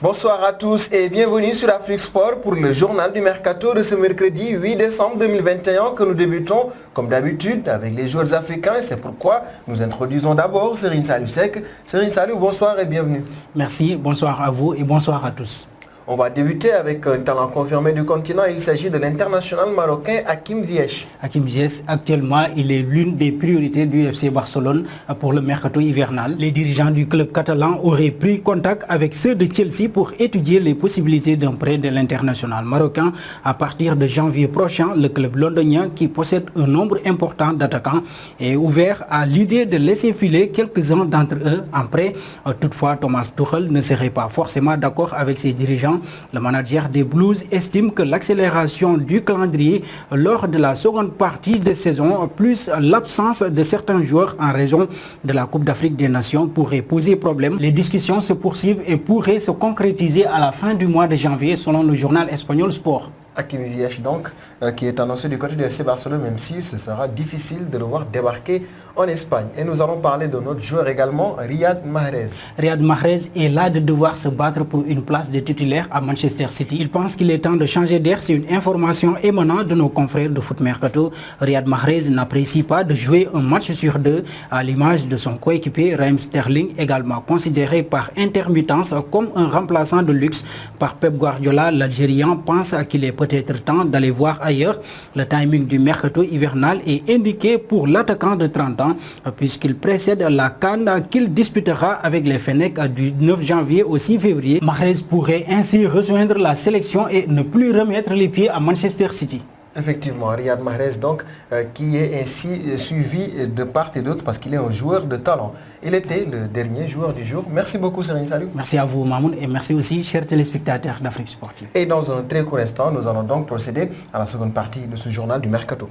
Bonsoir à tous et bienvenue sur Afrique Sport pour le journal du Mercato de ce mercredi 8 décembre 2021 que nous débutons comme d'habitude avec les joueurs africains et c'est pourquoi nous introduisons d'abord Serine Salou Sek. Serine Salou, bonsoir et bienvenue. Merci, bonsoir à vous et bonsoir à tous. On va débuter avec un talent confirmé du continent. Il s'agit de l'international marocain Hakim Ziyech. Hakim Ziyech, actuellement, il est l'une des priorités du FC Barcelone pour le mercato hivernal. Les dirigeants du club catalan auraient pris contact avec ceux de Chelsea pour étudier les possibilités d'un prêt de l'international marocain. À partir de janvier prochain, le club londonien, qui possède un nombre important d'attaquants, est ouvert à l'idée de laisser filer quelques-uns d'entre eux en prêt. Toutefois, Thomas Tuchel ne serait pas forcément d'accord avec ses dirigeants. Le manager des Blues estime que l'accélération du calendrier lors de la seconde partie de saison, plus l'absence de certains joueurs en raison de la Coupe d'Afrique des Nations, pourrait poser problème. Les discussions se poursuivent et pourraient se concrétiser à la fin du mois de janvier selon le journal espagnol Sport. Hakim Ziyech donc, qui est annoncé du côté du FC Barcelone, même si ce sera difficile de le voir débarquer en Espagne. Et nous allons parler de notre joueur également, Riyad Mahrez. Riyad Mahrez est là de devoir se battre pour une place de titulaire à Manchester City. Il pense qu'il est temps de changer d'air. C'est une information émanant de nos confrères de Foot Mercato. Riyad Mahrez n'apprécie pas de jouer un match sur deux, à l'image de son coéquipier Raheem Sterling, également considéré par intermittence comme un remplaçant de luxe par Pep Guardiola. L'Algérien pense qu'il est peut-être temps d'aller voir ailleurs. Le timing du mercato hivernal est indiqué pour l'attaquant de 30 ans puisqu'il précède la CAN qu'il disputera avec les Fennecs du 9 janvier au 6 février. Mahrez pourrait ainsi rejoindre la sélection et ne plus remettre les pieds à Manchester City. Effectivement, Riyad Mahrez donc, qui est ainsi suivi de part et d'autre parce qu'il est un joueur de talent. Il était le dernier joueur du jour. Merci beaucoup Serine Salou. Merci à vous Mamoun et merci aussi chers téléspectateurs d'Afrique Sportive. Et dans un très court instant, nous allons donc procéder à la seconde partie de ce journal du Mercato.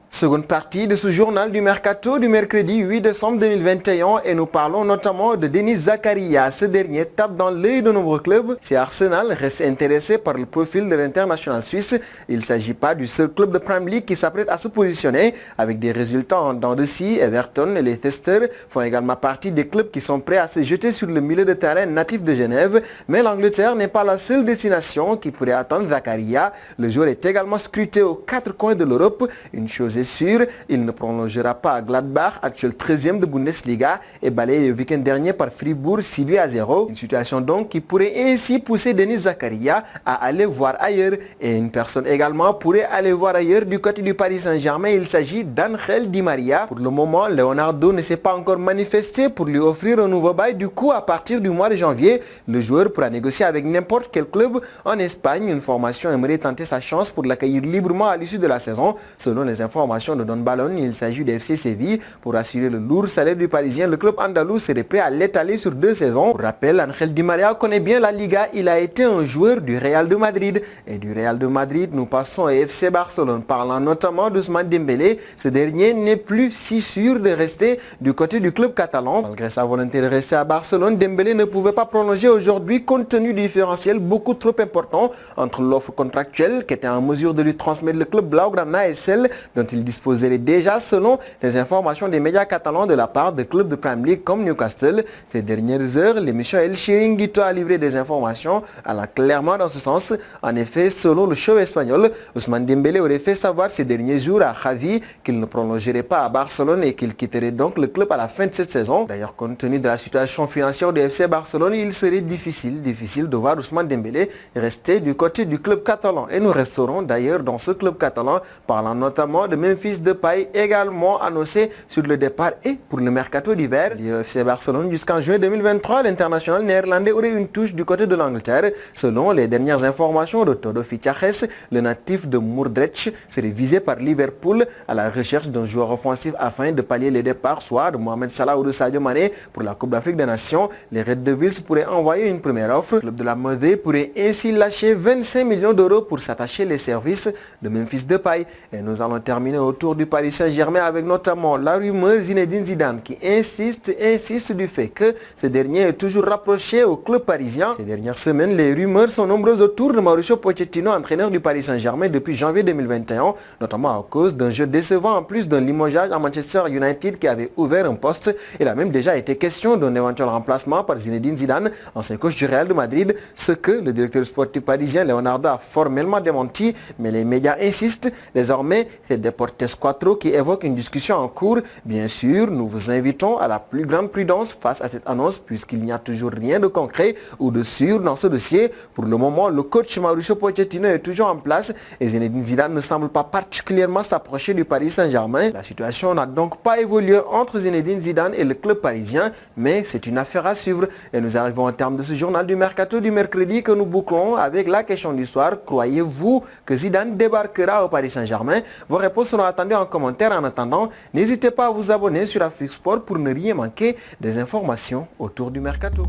Seconde partie de ce journal du Mercato du mercredi 8 décembre 2021 et nous parlons notamment de Denis Zakaria. Ce dernier tape dans l'œil de nombreux clubs. Si Arsenal reste intéressé par le profil de l'international suisse, il ne s'agit pas du seul club de Premier League qui s'apprête à se positionner avec des résultats en dents de scie. Everton et Leicester font également partie des clubs qui sont prêts à se jeter sur le milieu de terrain natif de Genève. Mais l'Angleterre n'est pas la seule destination qui pourrait attendre Zakaria. Le joueur est également scruté aux quatre coins de l'Europe. Une chose est sûr, il ne prolongera pas à Gladbach, actuel 13e de Bundesliga, et balayé le week-end dernier par Fribourg 6-0. Une situation donc qui pourrait ainsi pousser Denis Zakaria à aller voir ailleurs. Et une personne également pourrait aller voir ailleurs du côté du Paris Saint-Germain. Il s'agit d'Angel Di Maria. Pour le moment, Leonardo ne s'est pas encore manifesté pour lui offrir un nouveau bail. Du coup, à partir du mois de janvier, le joueur pourra négocier avec n'importe quel club en Espagne. Une formation aimerait tenter sa chance pour l'accueillir librement à l'issue de la saison. Selon les informations de Don Ballon, il s'agit de FC Séville. Pour assurer le lourd salaire du Parisien, le club andalou serait prêt à l'étaler sur 2 saisons. Pour rappel, Angel Di Maria connaît bien la Liga. Il a été un joueur du Real de Madrid. Et du Real de Madrid, nous passons au FC Barcelone. Parlant notamment d'Ousmane Dembélé, ce dernier n'est plus si sûr de rester du côté du club catalan. Malgré sa volonté de rester à Barcelone, Dembélé ne pouvait pas prolonger aujourd'hui compte tenu du différentiel beaucoup trop important entre l'offre contractuelle qui était en mesure de lui transmettre le club Blaugrana et celle dont il disposerait déjà selon les informations des médias catalans de la part de clubs de Premier League comme Newcastle. Ces dernières heures, l'émission El Chiringuito a livré des informations allant clairement dans ce sens. En effet, selon le show espagnol, Ousmane Dembélé aurait fait savoir ces derniers jours à Xavi qu'il ne prolongerait pas à Barcelone et qu'il quitterait donc le club à la fin de cette saison. D'ailleurs, compte tenu de la situation financière du FC Barcelone, il serait difficile de voir Ousmane Dembélé rester du côté du club catalan. Et nous resterons d'ailleurs dans ce club catalan, parlant notamment de Memphis Depay, également annoncé sur le départ et pour le mercato d'hiver. Le FC Barcelone jusqu'en juin 2023, l'international néerlandais aurait une touche du côté de l'Angleterre. Selon les dernières informations de Todo Fichajes, le natif de Moordrecht serait visé par Liverpool à la recherche d'un joueur offensif afin de pallier les départs soit de Mohamed Salah ou de Sadio Mané pour la Coupe d'Afrique des Nations. Les Red Devils pourraient envoyer une première offre. Le club de la Meudée pourrait ainsi lâcher 25 millions d'euros pour s'attacher les services de Memphis Depay. Et nous allons terminer autour du Paris Saint-Germain avec notamment la rumeur Zinedine Zidane qui insiste du fait que ce dernier est toujours rapproché au club parisien. Ces dernières semaines, les rumeurs sont nombreuses autour de Mauricio Pochettino, entraîneur du Paris Saint-Germain depuis janvier 2021, notamment à cause d'un jeu décevant en plus d'un limogeage à Manchester United qui avait ouvert un poste. Il a même déjà été question d'un éventuel remplacement par Zinedine Zidane, ancien coach du Real de Madrid, ce que le directeur sportif parisien Leonardo a formellement démenti, mais les médias insistent. Désormais, c'est Deportes 4 qui évoque une discussion en cours. Bien sûr, nous vous invitons à la plus grande prudence face à cette annonce puisqu'il n'y a toujours rien de concret ou de sûr dans ce dossier. Pour le moment, le coach Mauricio Pochettino est toujours en place et Zinedine Zidane ne semble pas particulièrement s'approcher du Paris Saint-Germain. La situation n'a donc pas évolué entre Zinedine Zidane et le club parisien, mais c'est une affaire à suivre. Et nous arrivons au terme de ce journal du Mercato du mercredi que nous bouclons avec la question du soir. Croyez-vous que Zidane débarquera au Paris Saint-Germain? Vos réponses seront attendues en commentaire. En attendant, n'hésitez pas à vous abonner sur Afrique Sport pour ne rien manquer des informations autour du Mercato.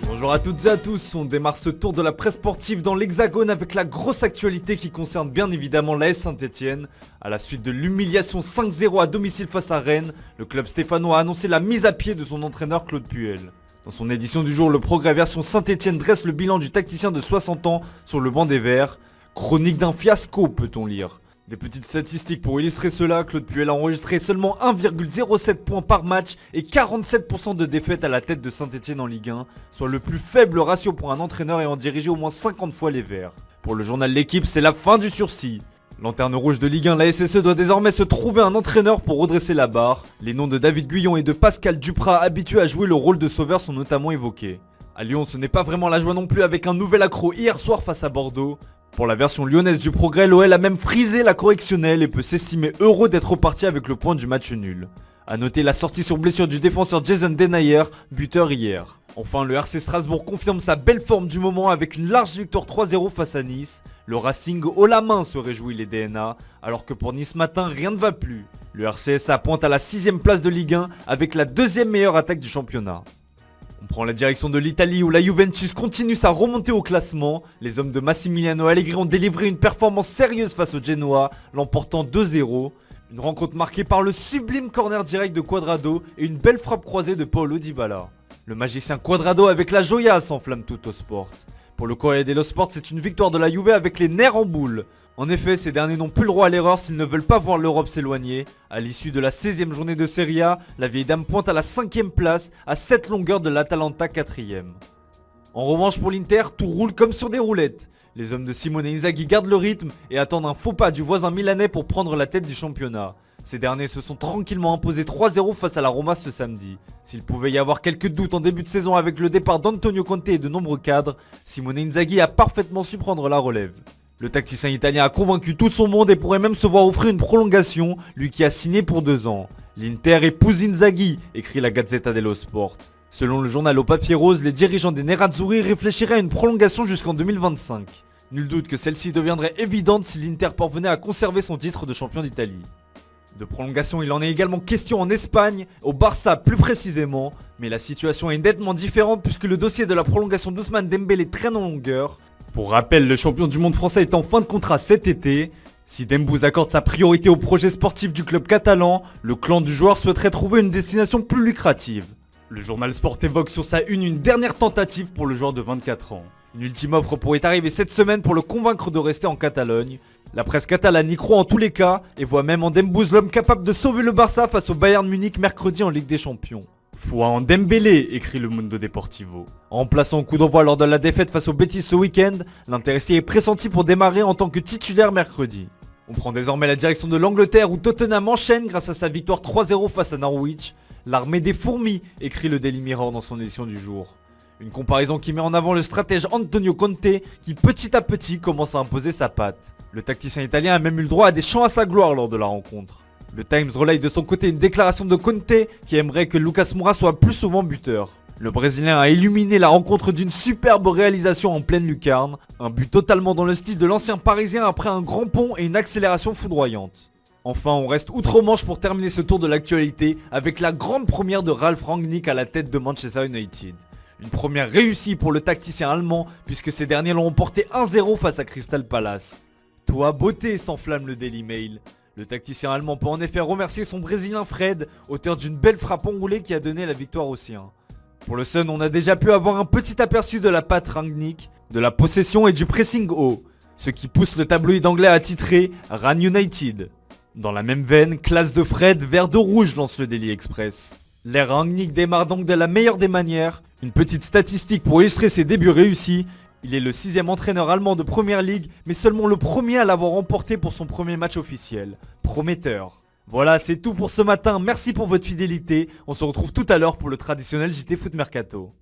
Bonjour à toutes et à tous, on démarre ce tour de la presse sportive dans l'Hexagone avec la grosse actualité qui concerne bien évidemment l'AS Saint-Etienne. À la suite de l'humiliation 5-0 à domicile face à Rennes, le club stéphanois a annoncé la mise à pied de son entraîneur Claude Puel. Dans son édition du jour, le Progrès version Saint-Etienne dresse le bilan du tacticien de 60 ans sur le banc des Verts. Chronique d'un fiasco, peut-on lire. Des petites statistiques pour illustrer cela, Claude Puel a enregistré seulement 1,07 points par match et 47% de défaites à la tête de Saint-Etienne en Ligue 1, soit le plus faible ratio pour un entraîneur ayant dirigé au moins 50 fois les Verts. Pour le journal L'Équipe, c'est la fin du sursis. Lanterne rouge de Ligue 1, la SSE doit désormais se trouver un entraîneur pour redresser la barre. Les noms de David Guyon et de Pascal Duprat, habitués à jouer le rôle de sauveur, sont notamment évoqués. À Lyon, ce n'est pas vraiment la joie non plus avec un nouvel accro hier soir face à Bordeaux. Pour la version lyonnaise du Progrès, l'OL a même frisé la correctionnelle et peut s'estimer heureux d'être reparti avec le point du match nul. A noter la sortie sur blessure du défenseur Jason Denayer, buteur hier. Enfin, le RC Strasbourg confirme sa belle forme du moment avec une large victoire 3-0 face à Nice. Le Racing haut la main se réjouit les DNA, alors que pour Nice matin, rien ne va plus. Le RCSA pointe à la 6ème place de Ligue 1 avec la 2ème meilleure attaque du championnat. On prend la direction de l'Italie où la Juventus continue sa remontée au classement. Les hommes de Massimiliano Allegri ont délivré une performance sérieuse face au Genoa, l'emportant 2-0. Une rencontre marquée par le sublime corner direct de Quadrado et une belle frappe croisée de Paulo Dybala. Le magicien Quadrado avec la Joya s'enflamme tout au sport. Pour le Corriere dello Sport, c'est une victoire de la Juve avec les nerfs en boule. En effet, ces derniers n'ont plus le droit à l'erreur s'ils ne veulent pas voir l'Europe s'éloigner. À l'issue de la 16ème journée de Serie A, la vieille dame pointe à la 5ème place, à 7 longueurs de l'Atalanta 4ème. En revanche pour l'Inter, tout roule comme sur des roulettes. Les hommes de Simone Inzaghi gardent le rythme et attendent un faux pas du voisin milanais pour prendre la tête du championnat. Ces derniers se sont tranquillement imposés 3-0 face à la Roma ce samedi. S'il pouvait y avoir quelques doutes en début de saison avec le départ d'Antonio Conte et de nombreux cadres, Simone Inzaghi a parfaitement su prendre la relève. Le tacticien italien a convaincu tout son monde et pourrait même se voir offrir une prolongation, lui qui a signé pour 2 ans. L'Inter épouse Inzaghi, écrit la Gazzetta dello Sport. Selon le journal au papier rose, les dirigeants des Nerazzurri réfléchiraient à une prolongation jusqu'en 2025. Nul doute que celle-ci deviendrait évidente si l'Inter parvenait à conserver son titre de champion d'Italie. De prolongation, il en est également question en Espagne, au Barça plus précisément, mais la situation est nettement différente puisque le dossier de la prolongation d'Ousmane Dembélé traîne en longueur. Pour rappel, le champion du monde français est en fin de contrat cet été. Si Dembouz accorde sa priorité au projet sportif du club catalan, le clan du joueur souhaiterait trouver une destination plus lucrative. Le journal Sport évoque sur sa une dernière tentative pour le joueur de 24 ans. Une ultime offre pourrait arriver cette semaine pour le convaincre de rester en Catalogne. La presse catalane y croit en tous les cas et voit même en Dembouz l'homme capable de sauver le Barça face au Bayern Munich mercredi en Ligue des Champions. Foi en Dembélé, écrit le Mundo Deportivo. En remplaçant au coup d'envoi lors de la défaite face au Betis ce week-end, l'intéressé est pressenti pour démarrer en tant que titulaire mercredi. On prend désormais la direction de l'Angleterre où Tottenham enchaîne grâce à sa victoire 3-0 face à Norwich. L'armée des fourmis, écrit le Daily Mirror dans son édition du jour. Une comparaison qui met en avant le stratège Antonio Conte qui petit à petit commence à imposer sa patte. Le tacticien italien a même eu le droit à des chants à sa gloire lors de la rencontre. Le Times relaye de son côté une déclaration de Conte qui aimerait que Lucas Moura soit plus souvent buteur. Le Brésilien a illuminé la rencontre d'une superbe réalisation en pleine lucarne, un but totalement dans le style de l'ancien parisien après un grand pont et une accélération foudroyante. Enfin, on reste outre-Manche pour terminer ce tour de l'actualité avec la grande première de Ralf Rangnick à la tête de Manchester United. Une première réussie pour le tacticien allemand puisque ces derniers l'ont emporté 1-0 face à Crystal Palace. Toi, beauté, s'enflamme le Daily Mail. Le tacticien allemand peut en effet remercier son Brésilien Fred, auteur d'une belle frappe enroulée qui a donné la victoire aux siens. Pour le Sun, on a déjà pu avoir un petit aperçu de la patte Rangnick, de la possession et du pressing haut, ce qui pousse le tabloïd anglais à titrer Ran United. Dans la même veine, classe de Fred, vert de rouge lance le Daily Express. L'ère Rangnick démarre donc de la meilleure des manières. Une petite statistique pour illustrer ses débuts réussis. Il est le 6e entraîneur allemand de Première Ligue, mais seulement le premier à l'avoir remporté pour son premier match officiel. Prometteur. Voilà, c'est tout pour ce matin. Merci pour votre fidélité. On se retrouve tout à l'heure pour le traditionnel JT Foot Mercato.